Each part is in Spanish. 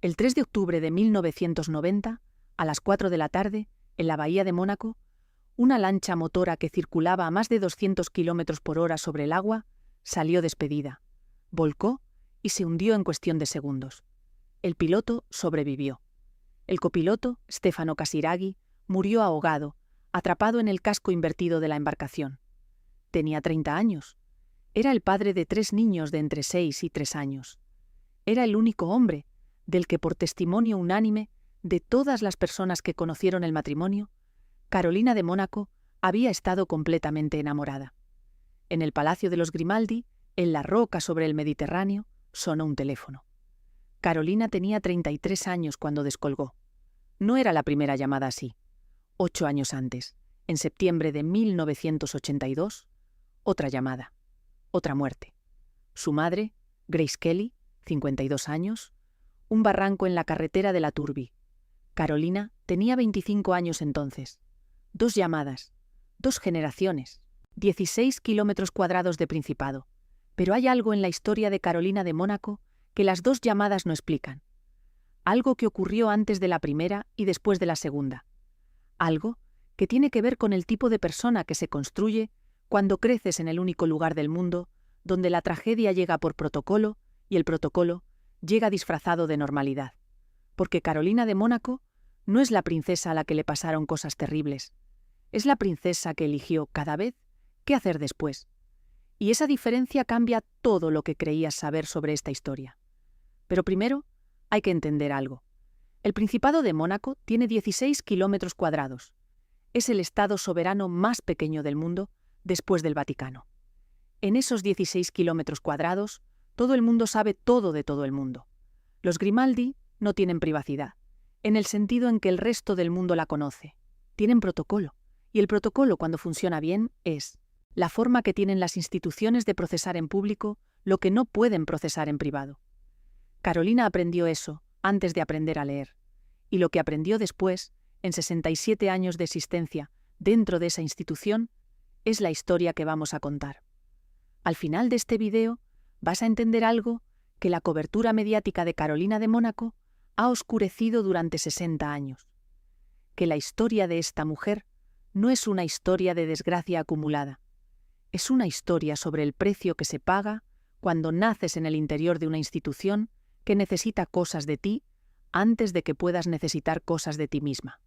El 3 de octubre de 1990, a las 4 de la tarde, en la bahía de Mónaco, una lancha motora que circulaba a más de 200 km por hora sobre el agua salió despedida, volcó y se hundió en cuestión de segundos. El piloto sobrevivió. El copiloto, Stefano Casiraghi, murió ahogado, atrapado en el casco invertido de la embarcación. Tenía 30 años. Era el padre de 3 niños de entre 6 y 3 años. Era el único hombre del que, por testimonio unánime de todas las personas que conocieron el matrimonio, Carolina de Mónaco había estado completamente enamorada. En el Palacio de los Grimaldi, en la roca sobre el Mediterráneo, sonó un teléfono. Carolina tenía 33 años cuando descolgó. No era la primera llamada así. 8 años antes, en septiembre de 1982, otra llamada, otra muerte. Su madre, Grace Kelly, 52 años, un barranco en la carretera de la Turbie. Carolina tenía 25 años entonces. 2 llamadas, 2 generaciones, 16 kilómetros cuadrados de Principado. Pero hay algo en la historia de Carolina de Mónaco que las 2 llamadas no explican. Algo que ocurrió antes de la primera y después de la segunda. Algo que tiene que ver con el tipo de persona que se construye cuando creces en el único lugar del mundo donde la tragedia llega por protocolo y el protocolo llega disfrazado de normalidad. Porque Carolina de Mónaco no es la princesa a la que le pasaron cosas terribles. Es la princesa que eligió cada vez qué hacer después. Y esa diferencia cambia todo lo que creías saber sobre esta historia. Pero primero hay que entender algo. El Principado de Mónaco tiene 16 kilómetros cuadrados. Es el estado soberano más pequeño del mundo después del Vaticano. En esos 16 kilómetros cuadrados, todo el mundo sabe todo de todo el mundo. Los Grimaldi no tienen privacidad, en el sentido en que el resto del mundo la conoce. Tienen protocolo, y el protocolo, cuando funciona bien, es la forma que tienen las instituciones de procesar en público lo que no pueden procesar en privado. Carolina aprendió eso antes de aprender a leer, y lo que aprendió después, en 67 años de existencia dentro de esa institución, es la historia que vamos a contar. Al final de este video vas a entender algo que la cobertura mediática de Carolina de Mónaco ha oscurecido durante 60 años. Que la historia de esta mujer no es una historia de desgracia acumulada. Es una historia sobre el precio que se paga cuando naces en el interior de una institución que necesita cosas de ti antes de que puedas necesitar cosas de ti misma.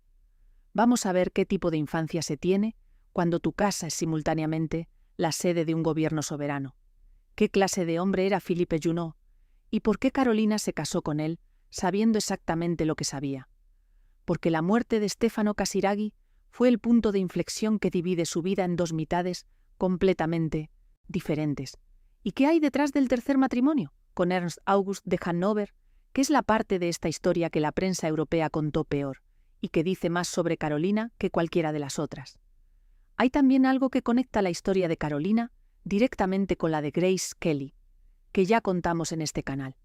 Vamos a ver qué tipo de infancia se tiene cuando tu casa es simultáneamente la sede de un gobierno soberano. ¿Qué clase de hombre era Philippe Junot? ¿Y por qué Carolina se casó con él sabiendo exactamente lo que sabía? Porque la muerte de Stefano Casiraghi fue el punto de inflexión que divide su vida en 2 mitades completamente diferentes. ¿Y qué hay detrás del tercer matrimonio, con Ernst August de Hannover, que es la parte de esta historia que la prensa europea contó peor, y que dice más sobre Carolina que cualquiera de las otras? Hay también algo que conecta la historia de Carolina directamente con la de Grace Kelly, que ya contamos en este canal.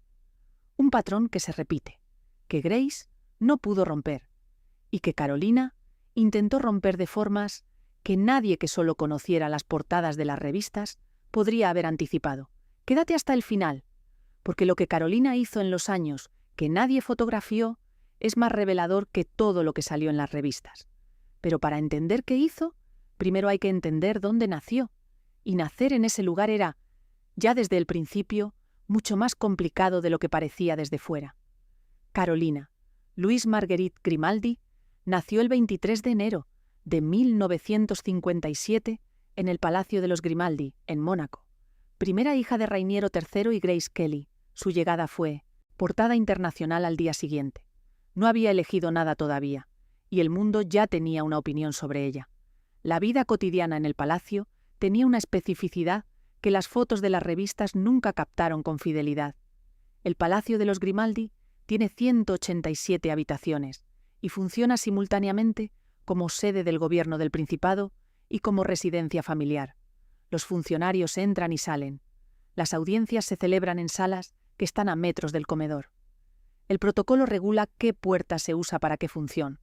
Un patrón que se repite, que Grace no pudo romper, y que Carolina intentó romper de formas que nadie que solo conociera las portadas de las revistas podría haber anticipado. Quédate hasta el final, porque lo que Carolina hizo en los años que nadie fotografió es más revelador que todo lo que salió en las revistas. Pero para entender qué hizo, primero hay que entender dónde nació, y nacer en ese lugar era, ya desde el principio, mucho más complicado de lo que parecía desde fuera. Carolina, Louise Marguerite Grimaldi, nació el 23 de enero de 1957 en el Palacio de los Grimaldi, en Mónaco. Primera hija de Rainiero III y Grace Kelly, su llegada fue portada internacional al día siguiente. No había elegido nada todavía, y el mundo ya tenía una opinión sobre ella. La vida cotidiana en el palacio tenía una especificidad que las fotos de las revistas nunca captaron con fidelidad. El Palacio de los Grimaldi tiene 187 habitaciones y funciona simultáneamente como sede del gobierno del Principado y como residencia familiar. Los funcionarios entran y salen. Las audiencias se celebran en salas que están a metros del comedor. El protocolo regula qué puerta se usa para qué función,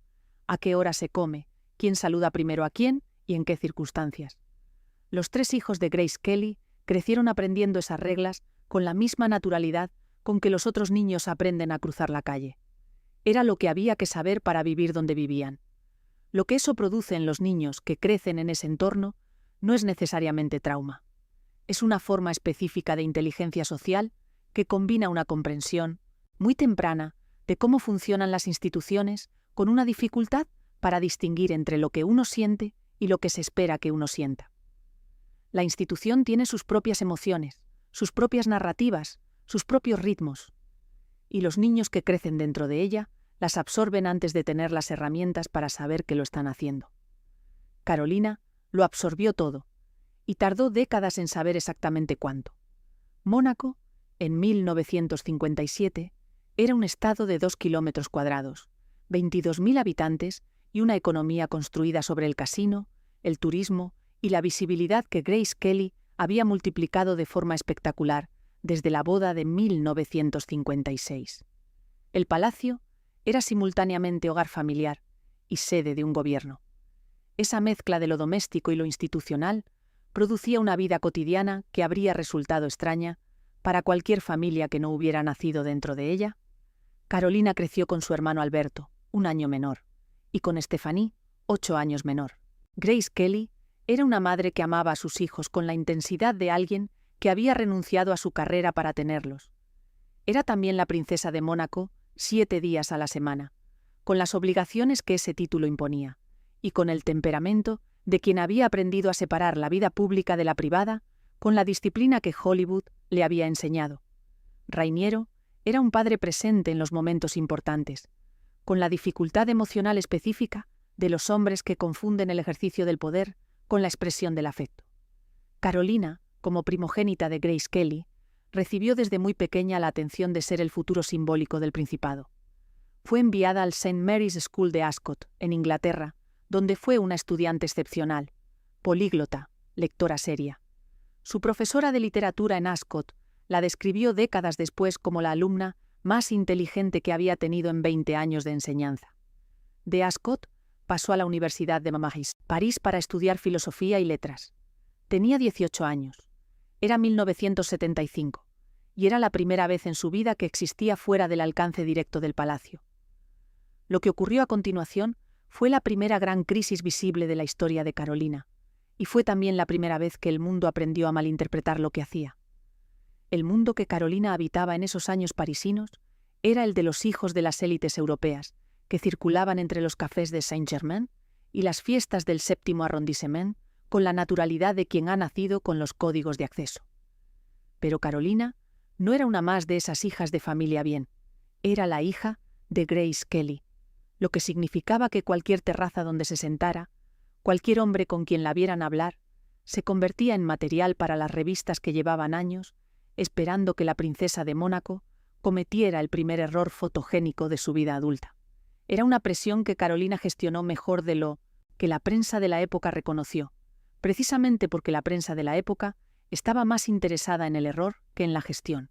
a qué hora se come, quién saluda primero a quién y en qué circunstancias. Los 3 hijos de Grace Kelly crecieron aprendiendo esas reglas con la misma naturalidad con que los otros niños aprenden a cruzar la calle. Era lo que había que saber para vivir donde vivían. Lo que eso produce en los niños que crecen en ese entorno no es necesariamente trauma. Es una forma específica de inteligencia social que combina una comprensión muy temprana de cómo funcionan las instituciones con una dificultad para distinguir entre lo que uno siente y lo que se espera que uno sienta. La institución tiene sus propias emociones, sus propias narrativas, sus propios ritmos, y los niños que crecen dentro de ella las absorben antes de tener las herramientas para saber que lo están haciendo. Carolina lo absorbió todo, y tardó décadas en saber exactamente cuánto. Mónaco, en 1957, era un estado de 2 kilómetros cuadrados, 22.000 habitantes y una economía construida sobre el casino, el turismo y la visibilidad que Grace Kelly había multiplicado de forma espectacular desde la boda de 1956. El palacio era simultáneamente hogar familiar y sede de un gobierno. Esa mezcla de lo doméstico y lo institucional producía una vida cotidiana que habría resultado extraña para cualquier familia que no hubiera nacido dentro de ella. Carolina creció con su hermano Alberto, 1 año menor, y con Stephanie, 8 años menor. Grace Kelly era una madre que amaba a sus hijos con la intensidad de alguien que había renunciado a su carrera para tenerlos. Era también la princesa de Mónaco 7 días a la semana, con las obligaciones que ese título imponía, y con el temperamento de quien había aprendido a separar la vida pública de la privada con la disciplina que Hollywood le había enseñado. Rainiero era un padre presente en los momentos importantes, con la dificultad emocional específica de los hombres que confunden el ejercicio del poder con la expresión del afecto. Carolina, como primogénita de Grace Kelly, recibió desde muy pequeña la atención de ser el futuro simbólico del principado. Fue enviada al St. Mary's School de Ascot, en Inglaterra, donde fue una estudiante excepcional, políglota, lectora seria. Su profesora de literatura en Ascot la describió décadas después como la alumna más inteligente que había tenido en 20 años de enseñanza. De Ascot pasó a la Universidad de París para estudiar filosofía y letras. Tenía 18 años. Era 1975, y era la primera vez en su vida que existía fuera del alcance directo del palacio. Lo que ocurrió a continuación fue la primera gran crisis visible de la historia de Carolina, y fue también la primera vez que el mundo aprendió a malinterpretar lo que hacía. El mundo que Carolina habitaba en esos años parisinos era el de los hijos de las élites europeas, que circulaban entre los cafés de Saint-Germain y las fiestas del 7º arrondissement con la naturalidad de quien ha nacido con los códigos de acceso. Pero Carolina no era una más de esas hijas de familia bien, era la hija de Grace Kelly, lo que significaba que cualquier terraza donde se sentara, cualquier hombre con quien la vieran hablar, se convertía en material para las revistas que llevaban años esperando que la princesa de Mónaco cometiera el primer error fotogénico de su vida adulta. Era una presión que Carolina gestionó mejor de lo que la prensa de la época reconoció, precisamente porque la prensa de la época estaba más interesada en el error que en la gestión,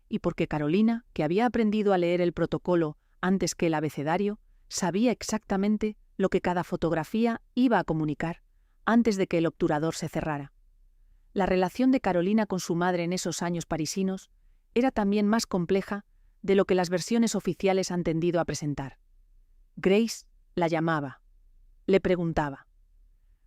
y porque Carolina, que había aprendido a leer el protocolo antes que el abecedario, sabía exactamente lo que cada fotografía iba a comunicar antes de que el obturador se cerrara. La relación de Carolina con su madre en esos años parisinos era también más compleja de lo que las versiones oficiales han tendido a presentar. Grace la llamaba, le preguntaba,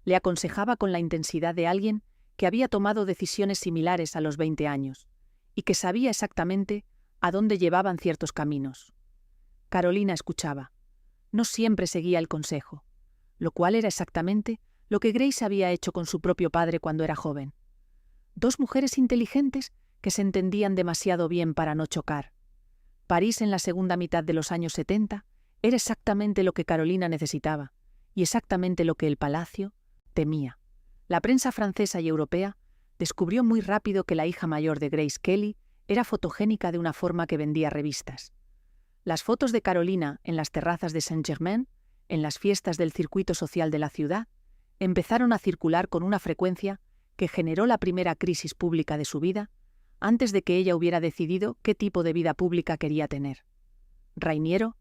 le aconsejaba con la intensidad de alguien que había tomado decisiones similares a los 20 años y que sabía exactamente a dónde llevaban ciertos caminos. Carolina escuchaba. No siempre seguía el consejo, lo cual era exactamente lo que Grace había hecho con su propio padre cuando era joven. 2 mujeres inteligentes que se entendían demasiado bien para no chocar. París en la segunda mitad de los años 70 era exactamente lo que Carolina necesitaba y exactamente lo que el palacio temía. La prensa francesa y europea descubrió muy rápido que la hija mayor de Grace Kelly era fotogénica de una forma que vendía revistas. Las fotos de Carolina en las terrazas de Saint-Germain, en las fiestas del circuito social de la ciudad, empezaron a circular con una frecuencia que generó la primera crisis pública de su vida, antes de que ella hubiera decidido qué tipo de vida pública quería tener. Rainiero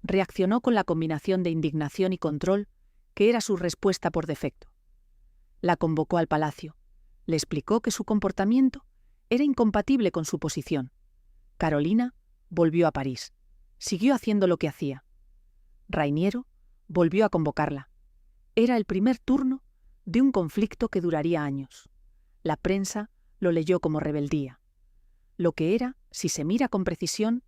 reaccionó con la combinación de indignación y control que era su respuesta por defecto. La convocó al palacio, le explicó que su comportamiento era incompatible con su posición. Carolina volvió a París. Siguió haciendo lo que hacía. Rainiero volvió a convocarla. Era el primer turno de un conflicto que duraría años. La prensa lo leyó como rebeldía. Lo que era, si se mira con precisión,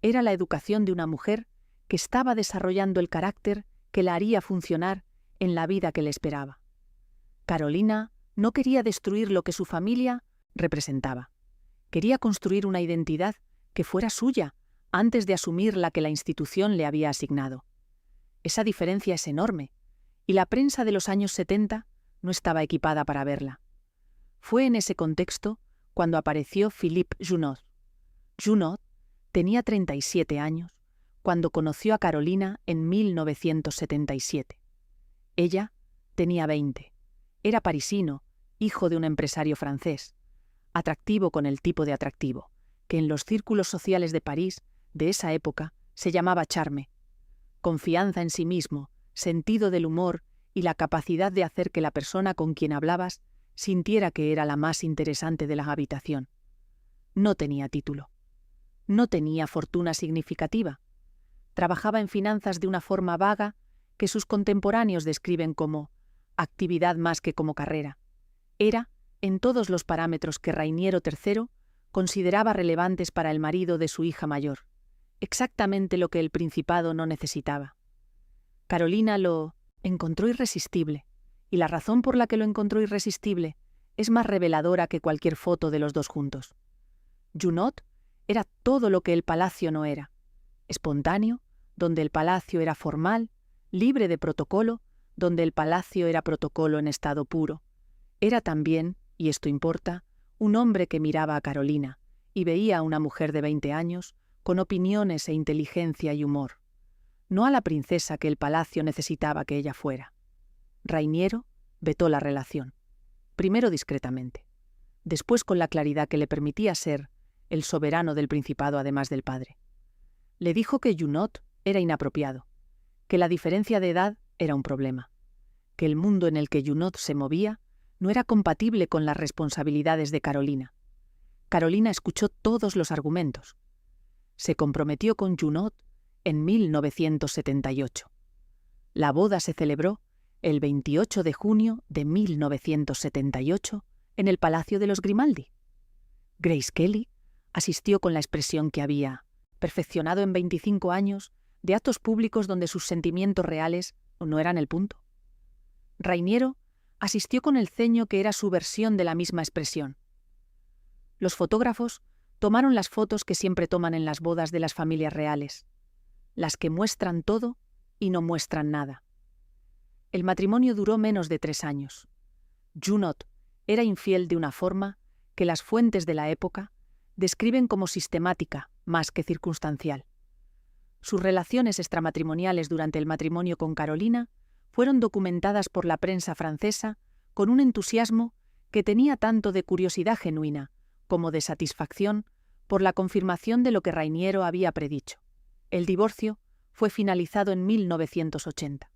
era la educación de una mujer que estaba desarrollando el carácter que la haría funcionar en la vida que le esperaba. Carolina no quería destruir lo que su familia representaba. Quería construir una identidad que fuera suya antes de asumir la que la institución le había asignado. Esa diferencia es enorme, y la prensa de los años 70 no estaba equipada para verla. Fue en ese contexto cuando apareció Philippe Junot. Junot tenía 37 años cuando conoció a Carolina en 1977. Ella tenía 20. Era parisino, hijo de un empresario francés, atractivo con el tipo de atractivo, que en los círculos sociales de París de esa época se llamaba charme. Confianza en sí mismo, sentido del humor y la capacidad de hacer que la persona con quien hablabas sintiera que era la más interesante de la habitación. No tenía título. No tenía fortuna significativa. Trabajaba en finanzas de una forma vaga que sus contemporáneos describen como actividad más que como carrera. Era, en todos los parámetros que Rainiero III consideraba relevantes para el marido de su hija mayor, exactamente lo que el Principado no necesitaba. Carolina lo encontró irresistible, y la razón por la que lo encontró irresistible es más reveladora que cualquier foto de los dos juntos. Junot era todo lo que el palacio no era: espontáneo, donde el palacio era formal; libre de protocolo, donde el palacio era protocolo en estado puro. Era también, y esto importa, un hombre que miraba a Carolina y veía a una mujer de 20 años con opiniones e inteligencia y humor. No a la princesa que el palacio necesitaba que ella fuera. Rainiero vetó la relación. Primero discretamente. Después con la claridad que le permitía ser el soberano del Principado además del padre. Le dijo que Junot era inapropiado, que la diferencia de edad era un problema, que el mundo en el que Junot se movía no era compatible con las responsabilidades de Carolina. Carolina escuchó todos los argumentos. Se comprometió con Junot en 1978. La boda se celebró el 28 de junio de 1978 en el Palacio de los Grimaldi. Grace Kelly asistió con la expresión que había perfeccionado en 25 años de actos públicos donde sus sentimientos reales no eran el punto. Rainiero asistió con el ceño que era su versión de la misma expresión. Los fotógrafos tomaron las fotos que siempre toman en las bodas de las familias reales, las que muestran todo y no muestran nada. El matrimonio duró menos de 3 años. Junot era infiel de una forma que las fuentes de la época describen como sistemática más que circunstancial. Sus relaciones extramatrimoniales durante el matrimonio con Carolina fueron documentadas por la prensa francesa con un entusiasmo que tenía tanto de curiosidad genuina como de satisfacción por la confirmación de lo que Rainiero había predicho. El divorcio fue finalizado en 1980.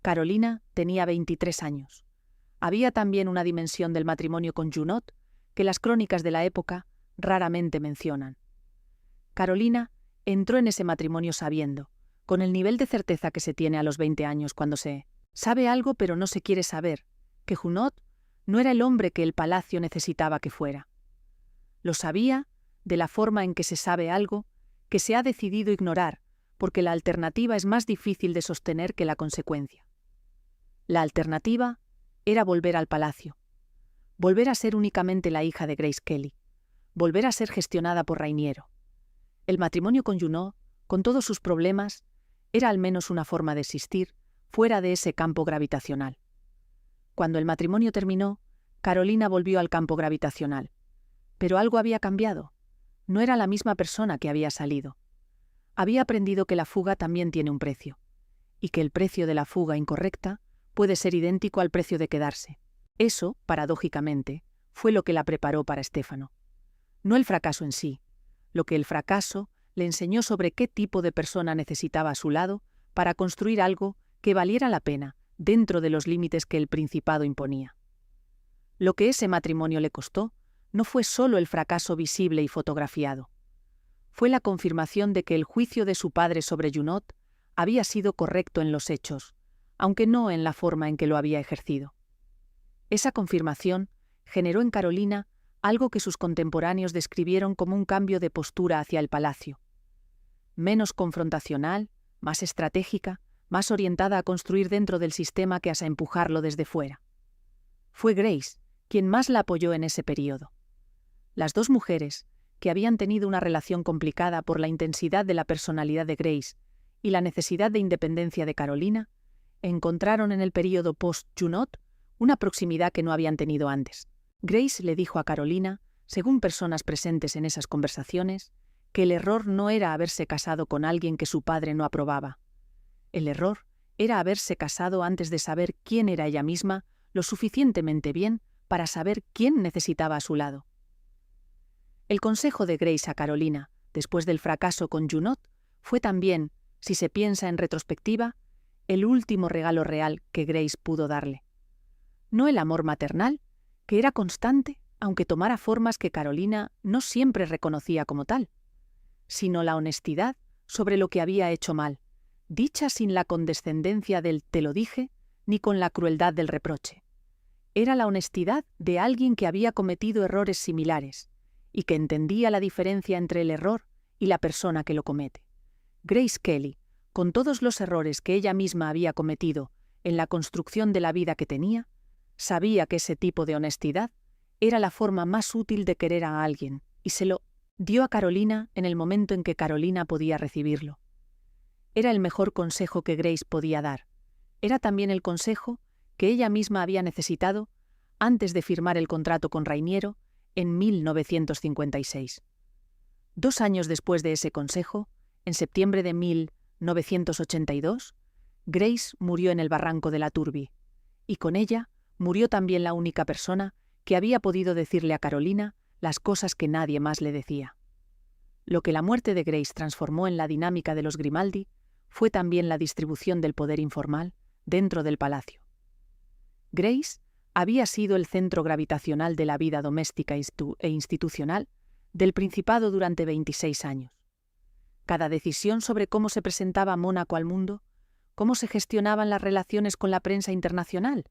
Carolina tenía 23 años. Había también una dimensión del matrimonio con Junot que las crónicas de la época raramente mencionan. Carolina entró en ese matrimonio sabiendo, con el nivel de certeza que se tiene a los 20 años cuando se sabe algo pero no se quiere saber, que Junot no era el hombre que el palacio necesitaba que fuera. Lo sabía de la forma en que se sabe algo que se ha decidido ignorar, porque la alternativa es más difícil de sostener que la consecuencia. La alternativa era volver al palacio, volver a ser únicamente la hija de Grace Kelly, volver a ser gestionada por Rainiero. El matrimonio con Junot, con todos sus problemas, era al menos una forma de existir fuera de ese campo gravitacional. Cuando el matrimonio terminó, Carolina volvió al campo gravitacional. Pero algo había cambiado. No era la misma persona que había salido. Había aprendido que la fuga también tiene un precio, y que el precio de la fuga incorrecta puede ser idéntico al precio de quedarse. Eso, paradójicamente, fue lo que la preparó para Stefano. No el fracaso en sí, lo que el fracaso le enseñó sobre qué tipo de persona necesitaba a su lado para construir algo que valiera la pena dentro de los límites que el Principado imponía. Lo que ese matrimonio le costó no fue solo el fracaso visible y fotografiado. fue la confirmación de que el juicio de su padre sobre Junot había sido correcto en los hechos, aunque no en la forma en que lo había ejercido. Esa confirmación generó en Carolina algo que sus contemporáneos describieron como un cambio de postura hacia el palacio. Menos confrontacional, más estratégica, más orientada a construir dentro del sistema que a empujarlo desde fuera. Fue Grace quien más la apoyó en ese periodo. Las dos mujeres, que habían tenido una relación complicada por la intensidad de la personalidad de Grace y la necesidad de independencia de Carolina, encontraron en el período post-Junot una proximidad que no habían tenido antes. Grace le dijo a Carolina, según personas presentes en esas conversaciones, que el error no era haberse casado con alguien que su padre no aprobaba. El error era haberse casado antes de saber quién era ella misma lo suficientemente bien para saber quién necesitaba a su lado. El consejo de Grace a Carolina, después del fracaso con Junot, fue también, si se piensa en retrospectiva, el último regalo real que Grace pudo darle. No el amor maternal, que era constante, aunque tomara formas que Carolina no siempre reconocía como tal, sino la honestidad sobre lo que había hecho mal, dicha sin la condescendencia del «te lo dije» ni con la crueldad del reproche. Era la honestidad de alguien que había cometido errores similares y que entendía la diferencia entre el error y la persona que lo comete. Grace Kelly, con todos los errores que ella misma había cometido en la construcción de la vida que tenía, sabía que ese tipo de honestidad era la forma más útil de querer a alguien y se lo dio a Carolina en el momento en que Carolina podía recibirlo. Era el mejor consejo que Grace podía dar. Era también el consejo que ella misma había necesitado antes de firmar el contrato con Rainiero en 1956. 2 años después de ese consejo, en septiembre de 1982, Grace murió en el barranco de la Turbi, y con ella murió también la única persona que había podido decirle a Carolina las cosas que nadie más le decía. Lo que la muerte de Grace transformó en la dinámica de los Grimaldi fue también la distribución del poder informal dentro del palacio. Grace había sido el centro gravitacional de la vida doméstica e institucional del Principado durante 26 años. Cada decisión sobre cómo se presentaba Mónaco al mundo, cómo se gestionaban las relaciones con la prensa internacional,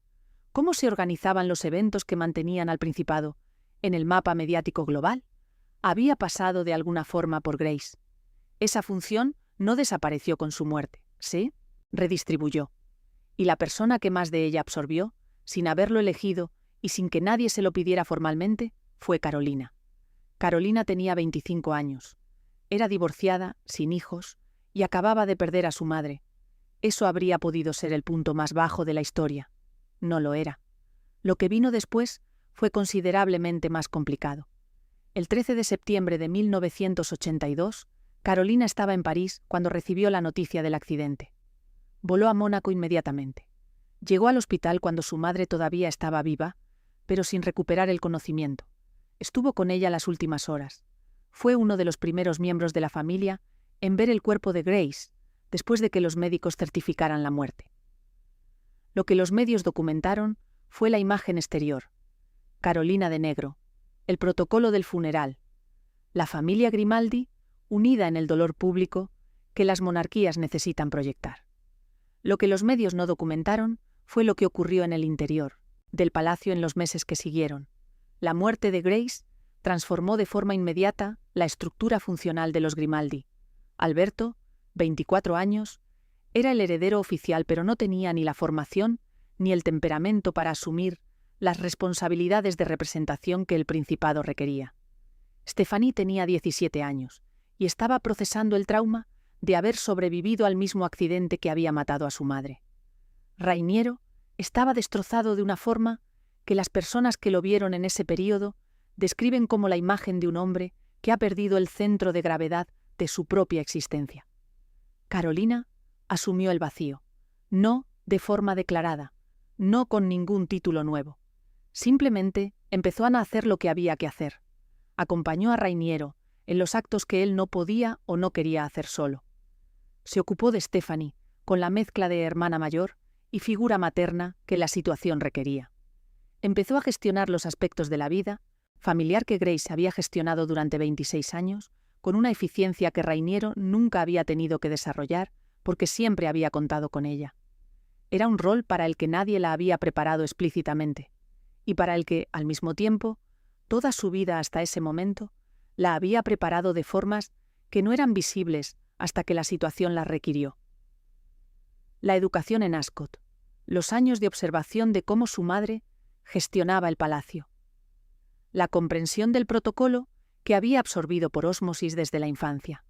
cómo se organizaban los eventos que mantenían al Principado en el mapa mediático global, había pasado de alguna forma por Grace. Esa función no desapareció con su muerte, se redistribuyó. Y la persona que más de ella absorbió, sin haberlo elegido y sin que nadie se lo pidiera formalmente, fue Carolina. Carolina tenía 25 años. Era divorciada, sin hijos, y acababa de perder a su madre. Eso habría podido ser el punto más bajo de la historia. No lo era. Lo que vino después fue considerablemente más complicado. El 13 de septiembre de 1982, Carolina estaba en París cuando recibió la noticia del accidente. Voló a Mónaco inmediatamente. Llegó al hospital cuando su madre todavía estaba viva, pero sin recuperar el conocimiento. Estuvo con ella las últimas horas. Fue uno de los primeros miembros de la familia en ver el cuerpo de Grace, después de que los médicos certificaran la muerte. Lo que los medios documentaron fue la imagen exterior. Carolina de negro, el protocolo del funeral, la familia Grimaldi unida en el dolor público que las monarquías necesitan proyectar. Lo que los medios no documentaron fue lo que ocurrió en el interior del palacio en los meses que siguieron. La muerte de Grace transformó de forma inmediata la estructura funcional de los Grimaldi. Alberto, 24 años, era el heredero oficial, pero no tenía ni la formación ni el temperamento para asumir las responsabilidades de representación que el Principado requería. Stephanie tenía 17 años y estaba procesando el trauma de haber sobrevivido al mismo accidente que había matado a su madre. Rainiero estaba destrozado de una forma que las personas que lo vieron en ese período describen como la imagen de un hombre que ha perdido el centro de gravedad de su propia existencia. Carolina asumió el vacío, no de forma declarada, no con ningún título nuevo. Simplemente empezó a hacer lo que había que hacer. Acompañó a Rainiero en los actos que él no podía o no quería hacer solo. Se ocupó de Stephanie, con la mezcla de hermana mayor y figura materna que la situación requería. Empezó a gestionar los aspectos de la vida familiar que Grace había gestionado durante 26 años con una eficiencia que Rainiero nunca había tenido que desarrollar porque siempre había contado con ella. Era un rol para el que nadie la había preparado explícitamente, y para el que, al mismo tiempo, toda su vida hasta ese momento, la había preparado de formas que no eran visibles hasta que la situación las requirió. La educación en Ascot, los años de observación de cómo su madre gestionaba el palacio, la comprensión del protocolo que había absorbido por ósmosis desde la infancia.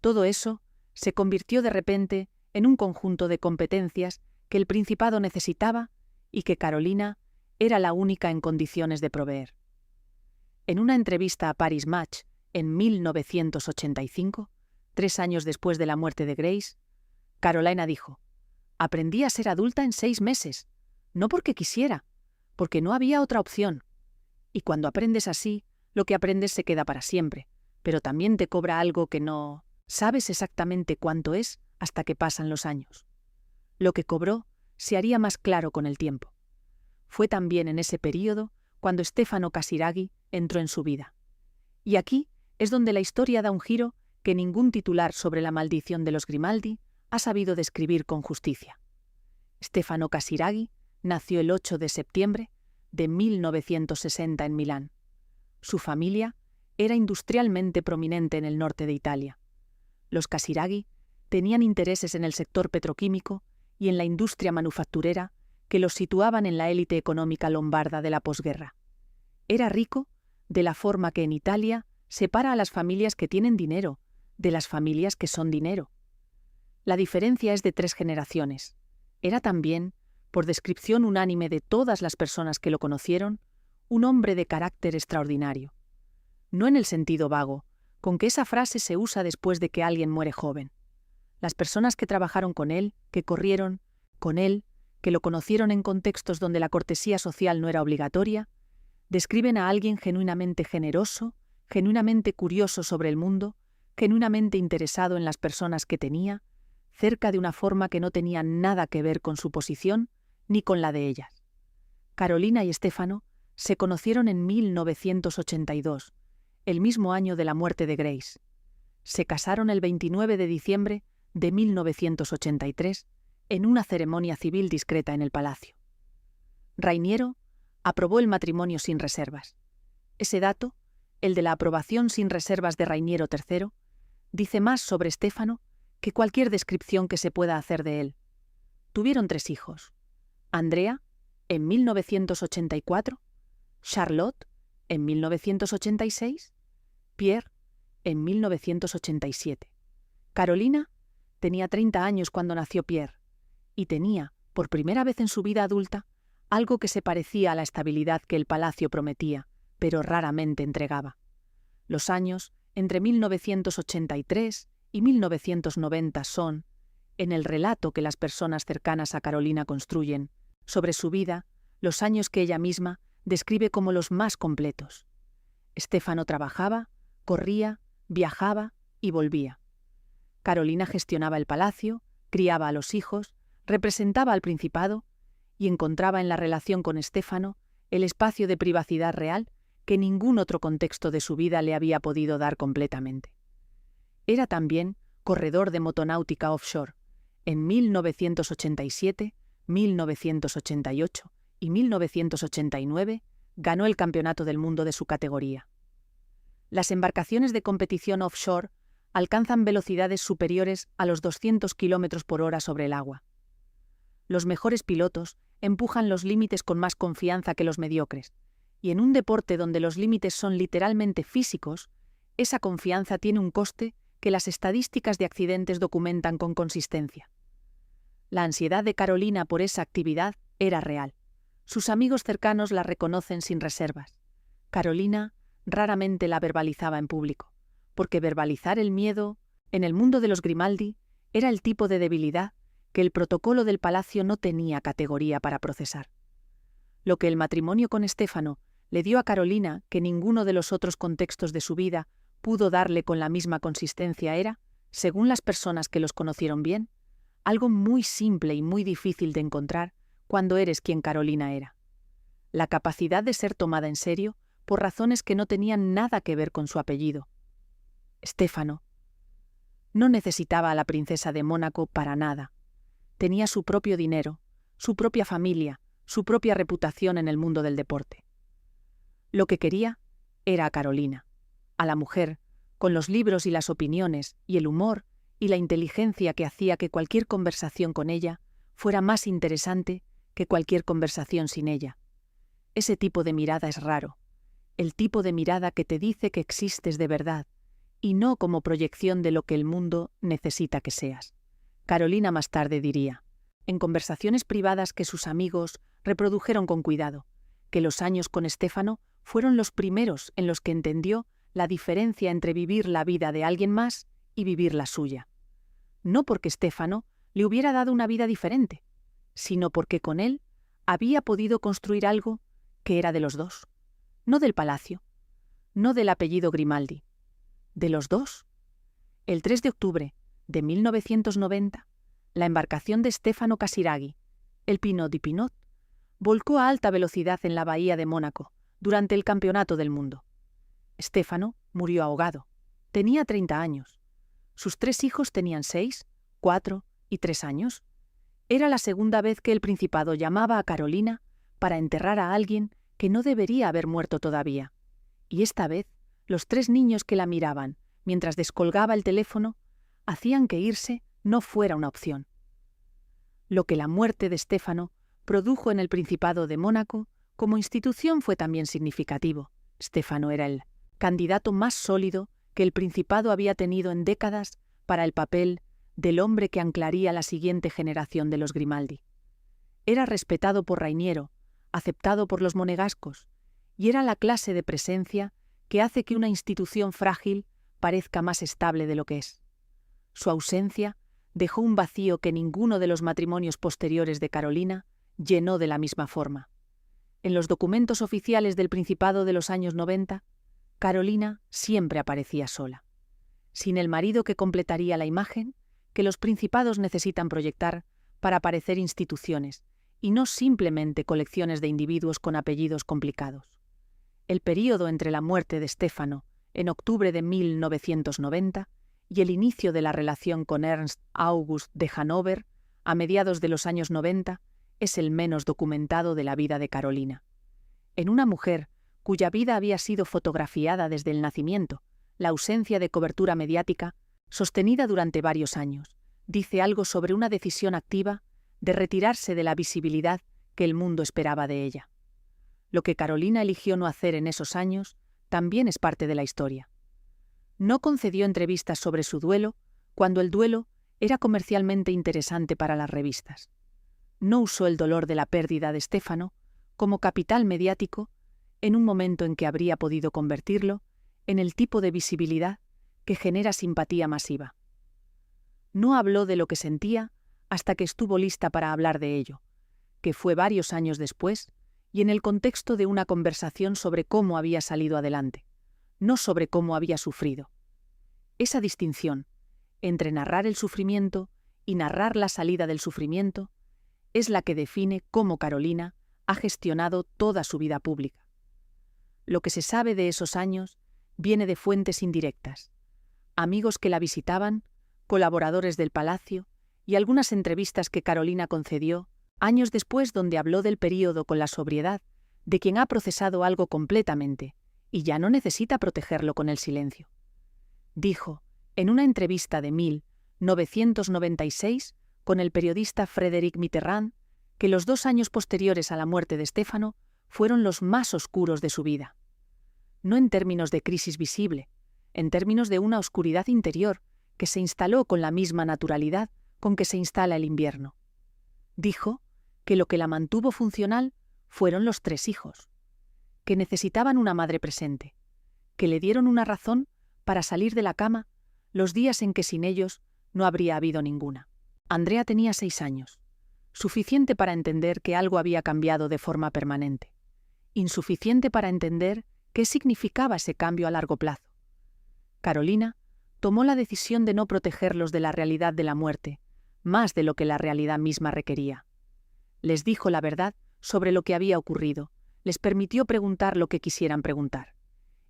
Todo eso se convirtió de repente en un conjunto de competencias que el Principado necesitaba y que Carolina era la única en condiciones de proveer. En una entrevista a Paris Match en 1985, 3 años después de la muerte de Grace, Carolina dijo: «Aprendí a ser adulta en 6 meses, no porque quisiera, porque no había otra opción. Y cuando aprendes así, lo que aprendes se queda para siempre, pero también te cobra algo que no sabes exactamente cuánto es hasta que pasan los años». Lo que cobró se haría más claro con el tiempo. Fue también en ese período cuando Stefano Casiraghi entró en su vida. Y aquí es donde la historia da un giro que ningún titular sobre la maldición de los Grimaldi ha sabido describir con justicia. Stefano Casiraghi nació el 8 de septiembre de 1960 en Milán. Su familia era industrialmente prominente en el norte de Italia. Los Casiraghi tenían intereses en el sector petroquímico y en la industria manufacturera que los situaban en la élite económica lombarda de la posguerra. Era rico de la forma que en Italia separa a las familias que tienen dinero de las familias que son dinero. La diferencia es de 3 generaciones. Era también, por descripción unánime de todas las personas que lo conocieron, un hombre de carácter extraordinario. No en el sentido vago, con que esa frase se usa después de que alguien muere joven. Las personas que trabajaron con él, que corrieron con él, que lo conocieron en contextos donde la cortesía social no era obligatoria, describen a alguien genuinamente generoso, genuinamente curioso sobre el mundo, genuinamente interesado en las personas que tenía, cerca de una forma que no tenía nada que ver con su posición ni con la de ellas. Carolina y Stefano se conocieron en 1982, el mismo año de la muerte de Grace. Se casaron el 29 de diciembre de 1983 en una ceremonia civil discreta en el palacio. Rainiero aprobó el matrimonio sin reservas. Ese dato, el de la aprobación sin reservas de Rainiero III, dice más sobre Stefano que cualquier descripción que se pueda hacer de él. Tuvieron 3 hijos: Andrea, en 1984, Charlotte, en 1986, Pierre, en 1987. Carolina tenía 30 años cuando nació Pierre, y tenía, por primera vez en su vida adulta, algo que se parecía a la estabilidad que el palacio prometía, pero raramente entregaba. Los años entre 1983 y 1990 son, en el relato que las personas cercanas a Carolina construyen sobre su vida, los años que ella misma describe como los más completos. Stefano trabajaba, corría, viajaba y volvía. Carolina gestionaba el palacio, criaba a los hijos, representaba al Principado y encontraba en la relación con Stefano el espacio de privacidad real que ningún otro contexto de su vida le había podido dar completamente. Era también corredor de motonáutica offshore. En 1987, 1988 y 1989 ganó el campeonato del mundo de su categoría. Las embarcaciones de competición offshore alcanzan velocidades superiores a los 200 km por hora sobre el agua. Los mejores pilotos empujan los límites con más confianza que los mediocres, y en un deporte donde los límites son literalmente físicos, esa confianza tiene un coste que las estadísticas de accidentes documentan con consistencia. La ansiedad de Carolina por esa actividad era real. Sus amigos cercanos la reconocen sin reservas. Carolina raramente la verbalizaba en público, porque verbalizar el miedo, en el mundo de los Grimaldi, era el tipo de debilidad que el protocolo del palacio no tenía categoría para procesar. Lo que el matrimonio con Stefano le dio a Carolina que ninguno de los otros contextos de su vida pudo darle con la misma consistencia era, según las personas que los conocieron bien, algo muy simple y muy difícil de encontrar cuando eres quien Carolina era: la capacidad de ser tomada en serio por razones que no tenían nada que ver con su apellido. Stefano no necesitaba a la princesa de Mónaco para nada. Tenía su propio dinero, su propia familia, su propia reputación en el mundo del deporte. Lo que quería era a Carolina, a la mujer, con los libros y las opiniones, y el humor y la inteligencia que hacía que cualquier conversación con ella fuera más interesante que cualquier conversación sin ella. Ese tipo de mirada es raro, el tipo de mirada que te dice que existes de verdad, y no como proyección de lo que el mundo necesita que seas. Carolina más tarde diría, en conversaciones privadas que sus amigos reprodujeron con cuidado, que los años con Stefano fueron los primeros en los que entendió la diferencia entre vivir la vida de alguien más y vivir la suya. No porque Stefano le hubiera dado una vida diferente, sino porque con él había podido construir algo que era de los dos, no del palacio, no del apellido Grimaldi, de los dos. El 3 de octubre de 1990, la embarcación de Stefano Casiraghi, el Pinot di Pinot, volcó a alta velocidad en la bahía de Mónaco durante el Campeonato del Mundo. Stefano murió ahogado. Tenía 30 años. Sus 3 hijos tenían 6, 4 y 3 años. Era la segunda vez que el Principado llamaba a Carolina para enterrar a alguien que no debería haber muerto todavía. Y esta vez, los 3 niños que la miraban mientras descolgaba el teléfono hacían que irse no fuera una opción. Lo que la muerte de Stefano produjo en el Principado de Mónaco como institución fue también significativo. Stefano era el candidato más sólido que el Principado había tenido en décadas para el papel del hombre que anclaría la siguiente generación de los Grimaldi. Era respetado por Rainiero, aceptado por los monegascos, y era la clase de presencia que hace que una institución frágil parezca más estable de lo que es. Su ausencia dejó un vacío que ninguno de los matrimonios posteriores de Carolina llenó de la misma forma. En los documentos oficiales del Principado de los años 90, Carolina siempre aparecía sola, sin el marido que completaría la imagen que los principados necesitan proyectar para parecer instituciones, y no simplemente colecciones de individuos con apellidos complicados. El período entre la muerte de Stefano, en octubre de 1990, y el inicio de la relación con Ernst August de Hannover, a mediados de los años 90, es el menos documentado de la vida de Carolina. En una mujer cuya vida había sido fotografiada desde el nacimiento, la ausencia de cobertura mediática, sostenida durante varios años, dice algo sobre una decisión activa de retirarse de la visibilidad que el mundo esperaba de ella. Lo que Carolina eligió no hacer en esos años también es parte de la historia. No concedió entrevistas sobre su duelo cuando el duelo era comercialmente interesante para las revistas. No usó el dolor de la pérdida de Stefano como capital mediático en un momento en que habría podido convertirlo en el tipo de visibilidad que genera simpatía masiva. No habló de lo que sentía hasta que estuvo lista para hablar de ello, que fue varios años después y en el contexto de una conversación sobre cómo había salido adelante, no sobre cómo había sufrido. Esa distinción entre narrar el sufrimiento y narrar la salida del sufrimiento es la que define cómo Carolina ha gestionado toda su vida pública. Lo que se sabe de esos años viene de fuentes indirectas, amigos que la visitaban, colaboradores del palacio y algunas entrevistas que Carolina concedió años después donde habló del período con la sobriedad de quien ha procesado algo completamente y ya no necesita protegerlo con el silencio. Dijo, en una entrevista de 1996 con el periodista Frédéric Mitterrand, que los 2 años posteriores a la muerte de Stefano fueron los más oscuros de su vida. No en términos de crisis visible, en términos de una oscuridad interior que se instaló con la misma naturalidad con que se instala el invierno. Dijo que lo que la mantuvo funcional fueron los 3 hijos, que necesitaban una madre presente, que le dieron una razón para salir de la cama los días en que sin ellos no habría habido ninguna. Andrea tenía 6 años, suficiente para entender que algo había cambiado de forma permanente, insuficiente para entender qué significaba ese cambio a largo plazo. Carolina tomó la decisión de no protegerlos de la realidad de la muerte, más de lo que la realidad misma requería. Les dijo la verdad sobre lo que había ocurrido, les permitió preguntar lo que quisieran preguntar,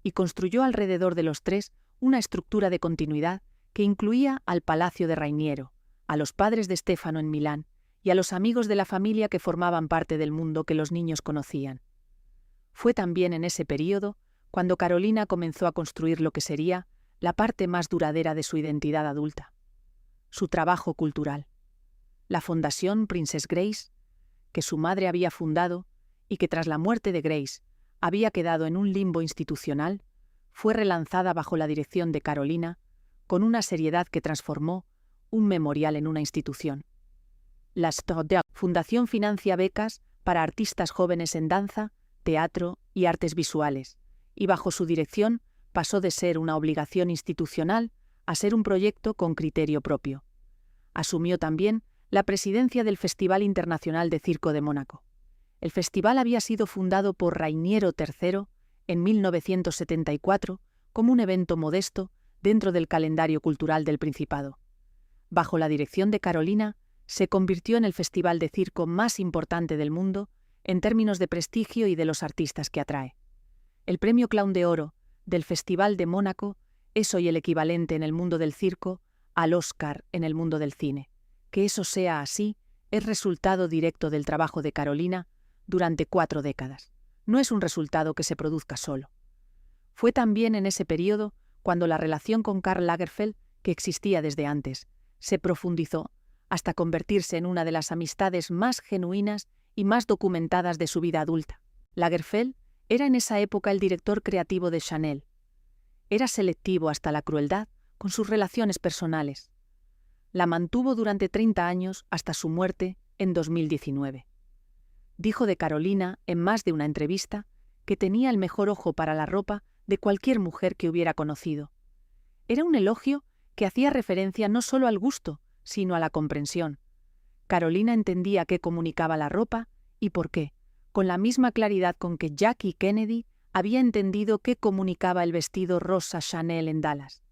y construyó alrededor de los 3 una estructura de continuidad que incluía al Palacio de Rainiero, a los padres de Stefano en Milán y a los amigos de la familia que formaban parte del mundo que los niños conocían. Fue también en ese período cuando Carolina comenzó a construir lo que sería la parte más duradera de su identidad adulta: su trabajo cultural. La Fundación Princess Grace, que su madre había fundado y que tras la muerte de Grace había quedado en un limbo institucional, fue relanzada bajo la dirección de Carolina con una seriedad que transformó un memorial en una institución. La Fundación financia becas para artistas jóvenes en danza, teatro y artes visuales, y bajo su dirección pasó de ser una obligación institucional a ser un proyecto con criterio propio. Asumió también la presidencia del Festival Internacional de Circo de Mónaco. El festival había sido fundado por Rainiero III en 1974 como un evento modesto dentro del calendario cultural del Principado. Bajo la dirección de Carolina, se convirtió en el festival de circo más importante del mundo en términos de prestigio y de los artistas que atrae. El premio Clown de Oro del Festival de Mónaco es hoy el equivalente en el mundo del circo al Oscar en el mundo del cine. Que eso sea así es resultado directo del trabajo de Carolina durante 4 décadas. No es un resultado que se produzca solo. Fue también en ese periodo cuando la relación con Karl Lagerfeld, que existía desde antes, se profundizó hasta convertirse en una de las amistades más genuinas y más documentadas de su vida adulta. Lagerfeld era en esa época el director creativo de Chanel. Era selectivo hasta la crueldad con sus relaciones personales. La mantuvo durante 30 años hasta su muerte en 2019. Dijo de Carolina en más de una entrevista que tenía el mejor ojo para la ropa de cualquier mujer que hubiera conocido. Era un elogio que hacía referencia no solo al gusto, sino a la comprensión. Carolina entendía qué comunicaba la ropa y por qué, con la misma claridad con que Jackie Kennedy había entendido qué comunicaba el vestido rosa Chanel en Dallas.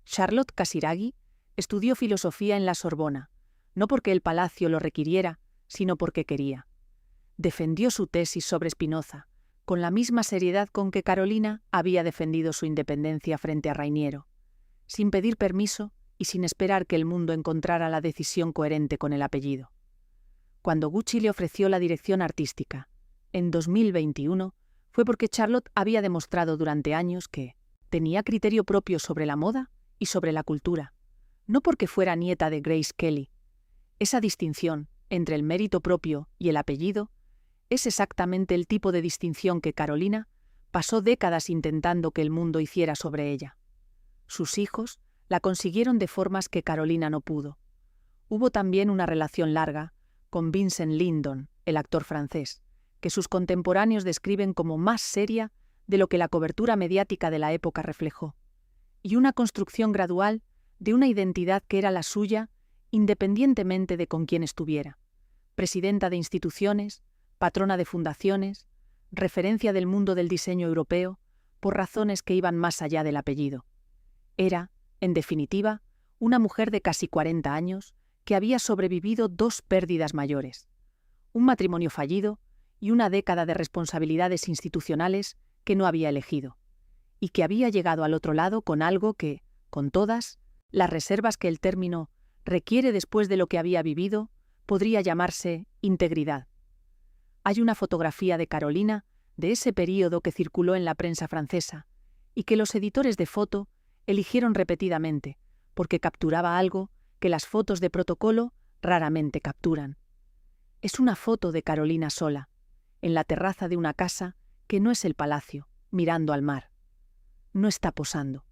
Charlotte Casiraghi estudió filosofía en la Sorbona, no porque el palacio lo requiriera, sino porque quería. Defendió su tesis sobre Spinoza, con la misma seriedad con que Carolina había defendido su independencia frente a Rainiero, sin pedir permiso y sin esperar que el mundo encontrara la decisión coherente con el apellido. Cuando Gucci le ofreció la dirección artística, en 2021, fue porque Charlotte había demostrado durante años que tenía criterio propio sobre la moda y sobre la cultura, no porque fuera nieta de Grace Kelly. Esa distinción entre el mérito propio y el apellido es exactamente el tipo de distinción que Carolina pasó décadas intentando que el mundo hiciera sobre ella. Sus hijos la consiguieron de formas que Carolina no pudo. Hubo también una relación larga con Vincent Lindon, el actor francés, que sus contemporáneos describen como más seria de lo que la cobertura mediática de la época reflejó, y una construcción gradual de una identidad que era la suya independientemente de con quién estuviera. Presidenta de instituciones, patrona de fundaciones, referencia del mundo del diseño europeo, por razones que iban más allá del apellido. Era, en definitiva, una mujer de casi 40 años que había sobrevivido 2 pérdidas mayores, un matrimonio fallido y una década de responsabilidades institucionales que no había elegido, y que había llegado al otro lado con algo que, con todas las reservas que el término requiere después de lo que había vivido, podría llamarse integridad. Hay una fotografía de Carolina de ese período que circuló en la prensa francesa y que los editores de foto eligieron repetidamente porque capturaba algo que las fotos de protocolo raramente capturan. Es una foto de Carolina sola, en la terraza de una casa que no es el palacio, mirando al mar. No está posando.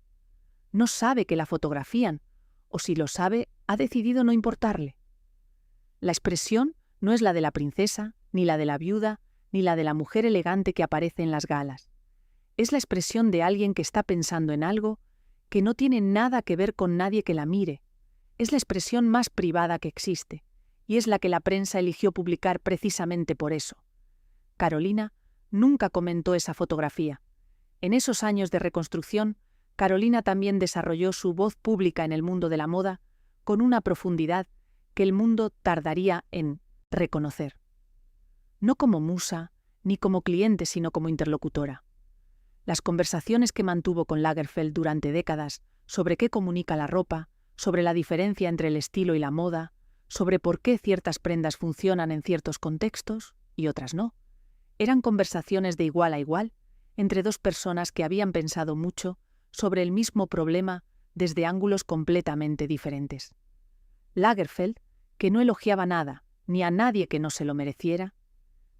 No sabe que la fotografían, o si lo sabe, ha decidido no importarle. La expresión no es la de la princesa, ni la de la viuda, ni la de la mujer elegante que aparece en las galas. Es la expresión de alguien que está pensando en algo que no tiene nada que ver con nadie que la mire. Es la expresión más privada que existe, y es la que la prensa eligió publicar precisamente por eso. Carolina nunca comentó esa fotografía. En esos años de reconstrucción, Carolina también desarrolló su voz pública en el mundo de la moda con una profundidad que el mundo tardaría en reconocer. No como musa, ni como cliente, sino como interlocutora. Las conversaciones que mantuvo con Lagerfeld durante décadas sobre qué comunica la ropa, sobre la diferencia entre el estilo y la moda, sobre por qué ciertas prendas funcionan en ciertos contextos y otras no, eran conversaciones de igual a igual entre dos personas que habían pensado mucho sobre el mismo problema desde ángulos completamente diferentes. Lagerfeld, que no elogiaba nada ni a nadie que no se lo mereciera,